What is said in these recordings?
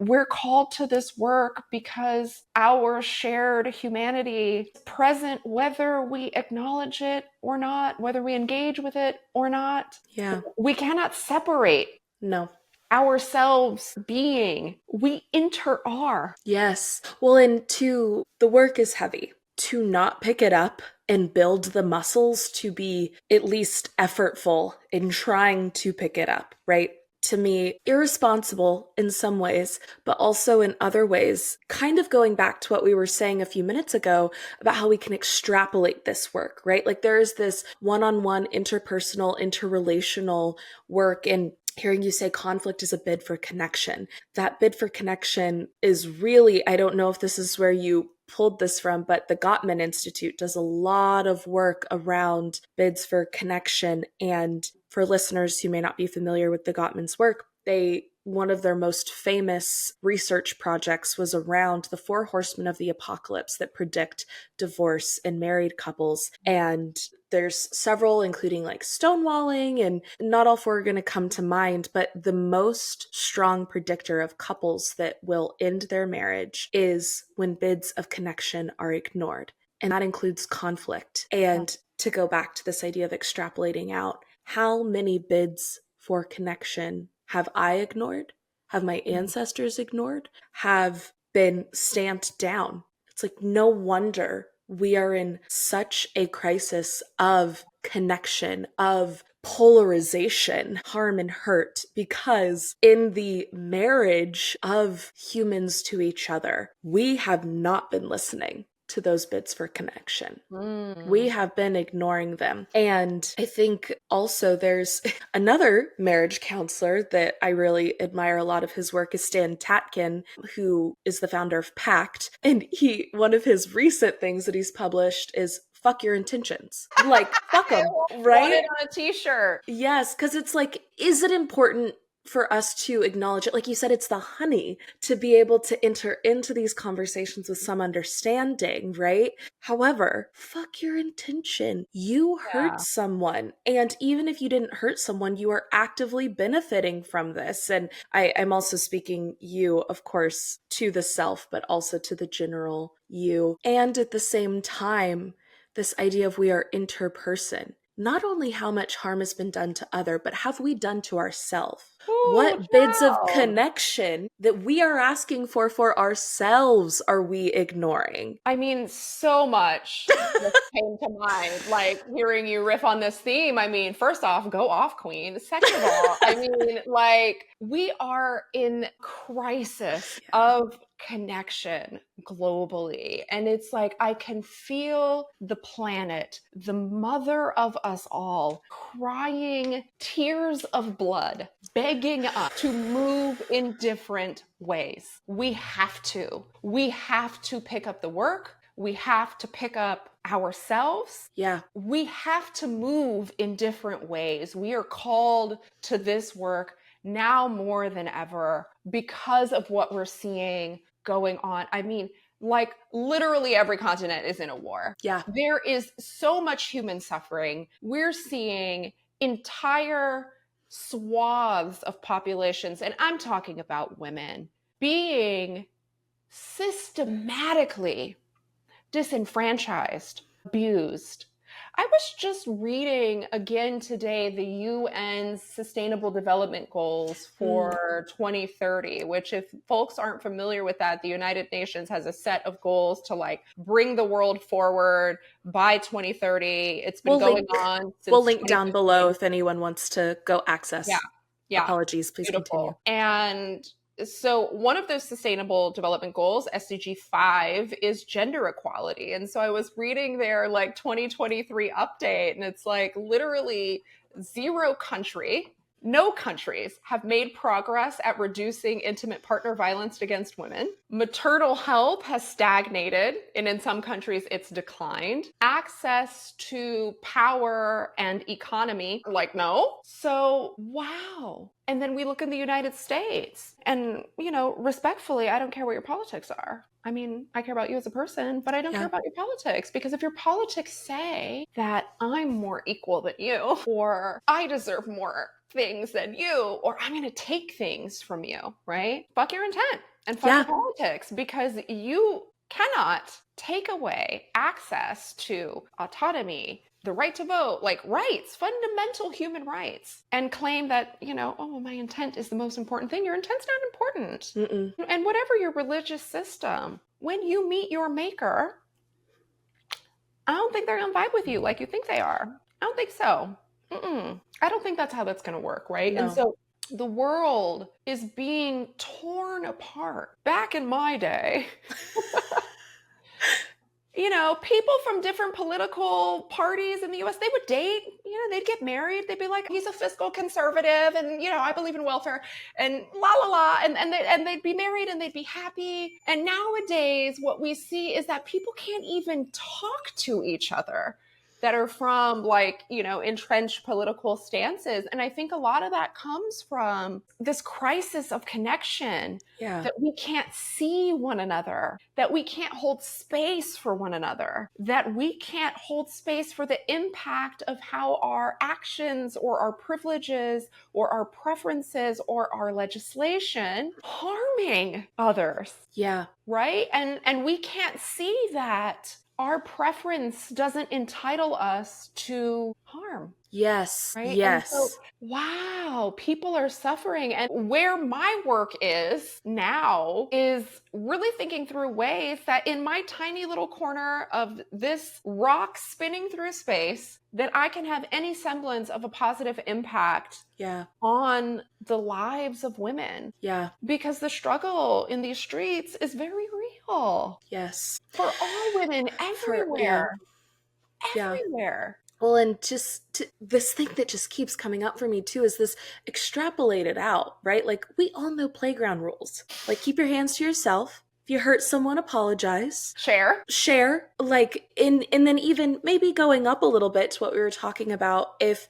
we're called to this work because our shared humanity is present, whether we acknowledge it or not, whether we engage with it or not. Yeah. We cannot separate No. ourselves being. We are. Yes. Well, and the work is heavy. To not pick it up and build the muscles to be at least effortful in trying to pick it up, right? To me, irresponsible in some ways, but also in other ways, kind of going back to what we were saying a few minutes ago about how we can extrapolate this work, right? Like there is this one-on-one interpersonal, interrelational work, and hearing you say conflict is a bid for connection. That bid for connection is really, I don't know if this is where you pulled this from, but the Gottman Institute does a lot of work around bids for connection. And for listeners who may not be familiar with the Gottman's work, one of their most famous research projects was around the 4 horsemen of the apocalypse that predict divorce in married couples. And there's several, including like stonewalling, and not all 4 are going to come to mind, but the most strong predictor of couples that will end their marriage is when bids of connection are ignored. And that includes conflict. And to go back to this idea of extrapolating out, how many bids for connection have I ignored? Have my ancestors ignored? Have been stamped down? It's like, no wonder we are in such a crisis of connection, of polarization, harm and hurt, because in the marriage of humans to each other, we have not been listening to those bids for connection. We have been ignoring them. And I think also there's another marriage counselor that I really admire a lot of his work is Stan Tatkin, who is the founder of PACT. And one of his recent things that he's published is fuck your intentions. Like, fuck them, right? Want it on a t-shirt. Yes, because it's like, is it important for us to acknowledge it? Like you said, it's the honey to be able to enter into these conversations with some understanding, right? However, fuck your intention. You hurt someone. And even if you didn't hurt someone, you are actively benefiting from this. And I'm also speaking you, of course, to the self, but also to the general you. And at the same time, this idea of we are interperson. Not only how much harm has been done to other, but have we done to ourselves? What bids of connection that we are asking for ourselves are we ignoring? I mean, so much just came to mind, like hearing you riff on this theme. I mean, first off, go off, queen. Second of all, I mean, like we are in crisis of connection globally. And it's like, I can feel the planet, the mother of us all, crying tears of blood, begging us to move in different ways. We have to pick up the work. We have to pick up ourselves. Yeah. We have to move in different ways. We are called to this work now more than ever because of what we're seeing going on. I mean, like literally every continent is in a war. Yeah. There is so much human suffering. We're seeing entire swaths of populations, and I'm talking about women, being systematically disenfranchised, abused. I was just reading again today the UN's Sustainable Development Goals for 2030, which if folks aren't familiar with that, the United Nations has a set of goals to like bring the world forward by 2030. It's been going on since we'll link down below if anyone wants to go access. Yeah. Apologies, please continue. And so one of those sustainable development goals, SDG 5, is gender equality. And so I was reading their like 2023 update, and it's like literally no countries have made progress at reducing intimate partner violence against women. Maternal health has stagnated, and in some countries it's declined. Access to power and economy, like no. So, wow. And then we look in the United States and, you know, respectfully, I don't care what your politics are. I mean, I care about you as a person, but I don't care about your politics, because if your politics say that I'm more equal than you, or I deserve more things than you, or I'm going to take things from you, right? Fuck your intent. and fight Yeah. the politics, because you cannot take away access to autonomy, the right to vote, like rights, fundamental human rights, and claim that, oh, my intent is the most important thing. Your intent's not important. Mm-mm. And whatever your religious system, when you meet your maker, I don't think they're going to vibe with you like you think they are. I don't think so. I don't think that's how that's going to work, right? No. And so the world is being torn apart. Back in my day, people from different political parties in the US, they would date, they'd get married. They'd be like, he's a fiscal conservative and, I believe in welfare and la, la, la. And they'd be married and they'd be happy. And nowadays, what we see is that people can't even talk to each other that are from entrenched political stances. And I think a lot of that comes from this crisis of connection. Yeah. That we can't see one another, that we can't hold space for one another, that we can't hold space for the impact of how our actions or our privileges or our preferences or our legislation harming others. Yeah. Right? And we can't see that our preference doesn't entitle us to harm. Yes. Right? Yes. And so, wow, people are suffering. And where my work is now is really thinking through ways that in my tiny little corner of this rock spinning through space, that I can have any semblance of a positive impact on the lives of women. Yeah. Because the struggle in these streets is very real. Yes. For all women everywhere. Everywhere. Well, and just this thing that just keeps coming up for me too is this extrapolated out, right? Like we all know playground rules. Like keep your hands to yourself. If you hurt someone, apologize. Share. Like and then even maybe going up a little bit to what we were talking about, if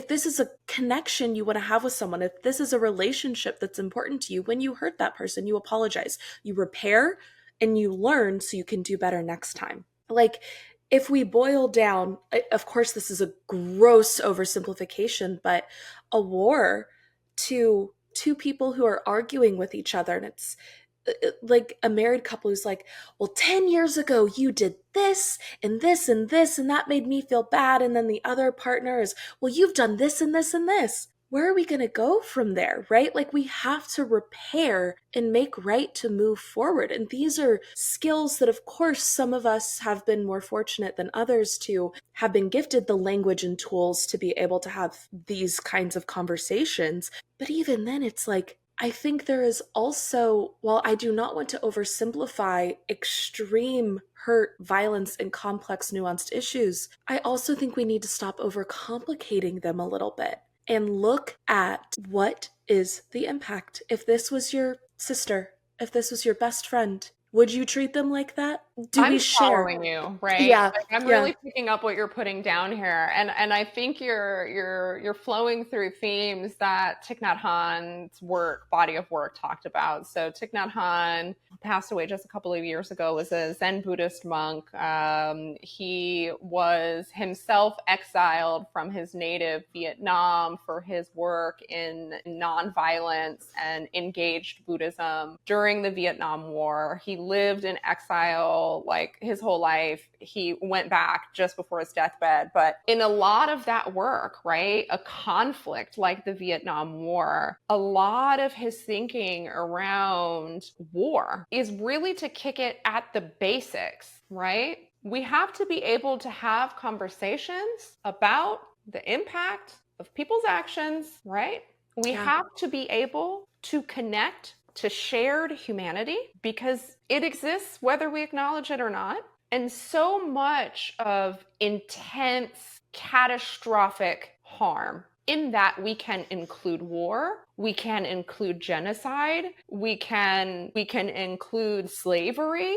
this is a connection you want to have with someone, if this is a relationship that's important to you, when you hurt that person, you apologize. You repair and you learn so you can do better next time. Like if we boil down, of course, this is a gross oversimplification, but a war to two people who are arguing with each other. And it's like a married couple who's like, well, 10 years ago, you did this and this and this, and that made me feel bad. And then the other partner is, well, you've done this and this and this. Where are we going to go from there, right? Like we have to repair and make right to move forward. And these are skills that, of course, some of us have been more fortunate than others to have been gifted the language and tools to be able to have these kinds of conversations. But even then, it's like, I think there is also, while I do not want to oversimplify extreme hurt, violence, and complex, nuanced issues, I also think we need to stop overcomplicating them a little bit and look at what is the impact. If this was your sister, if this was your best friend, would you treat them like that? I'm following you, right? Yeah. Like, I'm really picking up what you're putting down here. And I think you're flowing through themes that Thich Nhat Hanh's body of work talked about. So Thich Nhat Hanh passed away just a couple of years ago, was a Zen Buddhist monk. He was himself exiled from his native Vietnam for his work in nonviolence and engaged Buddhism during the Vietnam War. He lived in exile like his whole life. He went back just before his deathbed. But in a lot of that work, right, a conflict like the Vietnam War, a lot of his thinking around war is really to kick it at the basics, right? We have to be able to have conversations about the impact of people's actions, right? We have to be able to connect to shared humanity because it exists whether we acknowledge it or not. And so much of intense, catastrophic harm in that we can include war, we can include genocide, we can include slavery,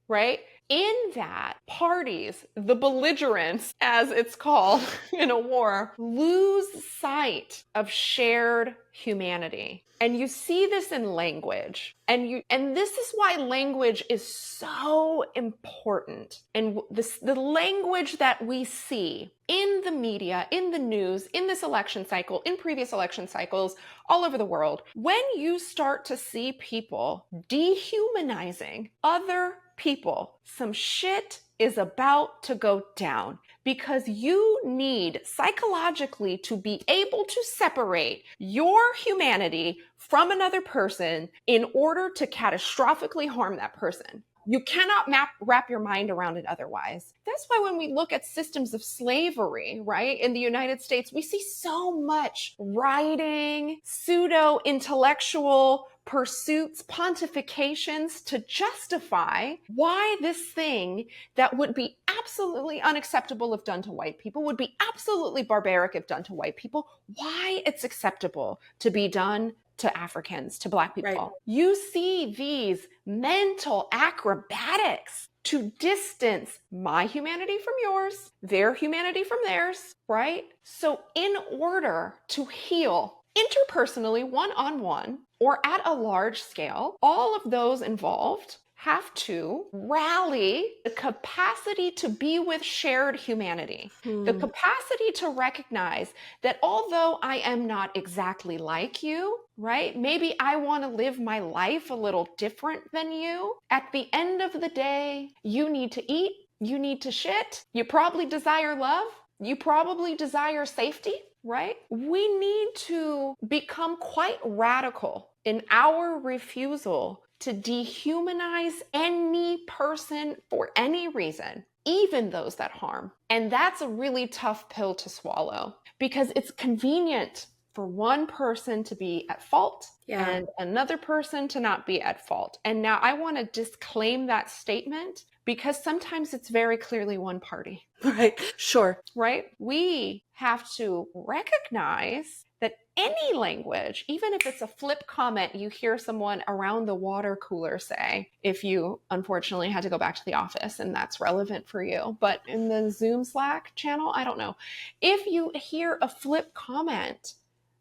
right? In that, parties, the belligerents, as it's called in a war, lose sight of shared humanity. And you see this in language. And this is why language is so important. And the language that we see in the media, in the news, in this election cycle, in previous election cycles, all over the world, when you start to see people dehumanizing other people, some shit is about to go down, because you need psychologically to be able to separate your humanity from another person in order to catastrophically harm that person. You cannot wrap your mind around it otherwise. That's why when we look at systems of slavery, right, in the United States, we see so much writing, pseudo-intellectual pursuits, pontifications to justify why this thing that would be absolutely unacceptable if done to white people, would be absolutely barbaric if done to white people, why it's acceptable to be done to Africans, to Black people. Right. You see these mental acrobatics to distance my humanity from yours, their humanity from theirs, right? So in order to heal interpersonally, one-on-one, or at a large scale, all of those involved have to rally the capacity to be with shared humanity, the capacity to recognize that although I am not exactly like you, right? Maybe I want to live my life a little different than you. At the end of the day, you need to eat, you need to shit, you probably desire love, you probably desire safety, right? We need to become quite radical in our refusal to dehumanize any person for any reason, even those that harm. And that's a really tough pill to swallow, because it's convenient for one person to be at fault and another person to not be at fault. And now I want to disclaim that statement, because sometimes it's very clearly one party. Right. Sure. Right? We have to recognize that any language, even if it's a flip comment you hear someone around the water cooler say, if you unfortunately had to go back to the office and that's relevant for you, but in the Zoom Slack channel, I don't know. If you hear a flip comment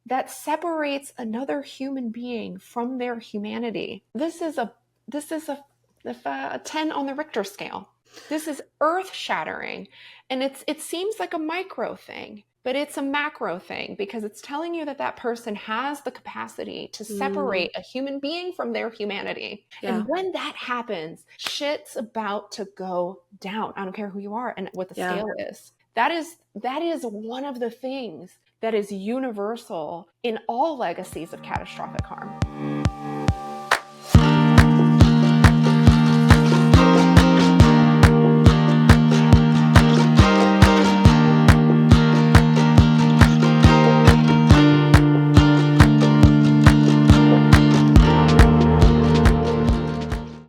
that separates another human being from their humanity, this is a 10 on the Richter scale. This is earth-shattering. And it seems like a micro thing, but it's a macro thing, because it's telling you that that person has the capacity to separate a human being from their humanity. Yeah. And when that happens, shit's about to go down. I don't care who you are and what the scale is. That is one of the things that is universal in all legacies of catastrophic harm.